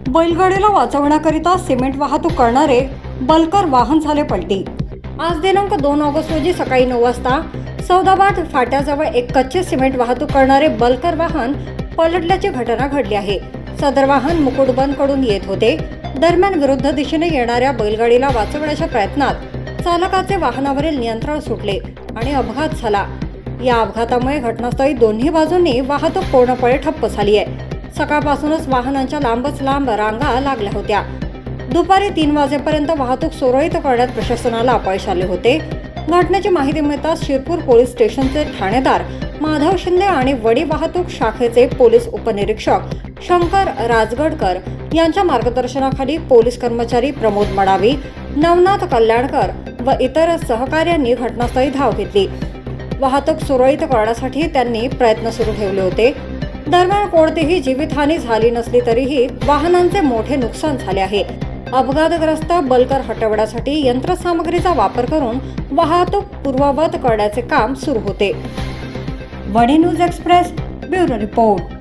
बैलगाडीला वाचवण्याकरिता cement वाहतूक करणारे bulker वाहन झाले पलटी। आज दिनांक 2 ऑगस्ट रोजी सकाळी 9 वाजता सौदाबाद फाट्याजवळ एक कच्चे सिमेंट वाहतूक करणारे बल्कर वाहन पलटल्याची घटना घडली आहे। सदर वाहन मुकुटबंदकडून येत होते। दरम्यान विरुद्ध दिशेने येणाऱ्या बैलगाडीला वाचवण्याच्या प्रयत्नात चालकाचे वाहनावरील नियंत्रण सुटले आणि अपघात झाला। या अपघातामुळे घटनास्थळी दोन्ही बाजूंनी वाहतूक पूर्णपणे ठप्प झाली आहे। सकाळपासूनच वाहनांच्या लांबच लांब रांगा लागल्या होत्या। दुपारी 3 वाजेपर्यंत वाहतूक सुरळीत करण्यात प्रशासनाला अपयश आले होते। घटनेची माहिती मिळताच शिरपूर पोलीस स्टेशनचे ठाणेदार माधव शिंदे आणि वडी वाहतूक शाखेचे पोलीस उपनिरीक्षक शंकर राजगडकर यांच्या मार्गदर्शनाखाली पोलीस कर्मचारी प्रमोद मडावी, नवनाथ कल्याणकर व इतर सहकाऱ्यांनी घटनास्थळी धाव घेतली। वाहतूक सुरळीत करण्यासाठी त्यांनी प्रयत्न सुरू ठेवले होते। दरम्यान कोणतीही जीवितहानी झाली नसली तरीही वाहनांचे मोठे नुकसान झाले आहे। अपघातग्रस्त बल्कर हटवण्यासाठी यंत्रसामग्रीचा वापर करून वाहतूक पूर्ववत करण्याचे काम सुरू होते। वडी न्यूज एक्सप्रेस ब्युरो रिपोर्ट।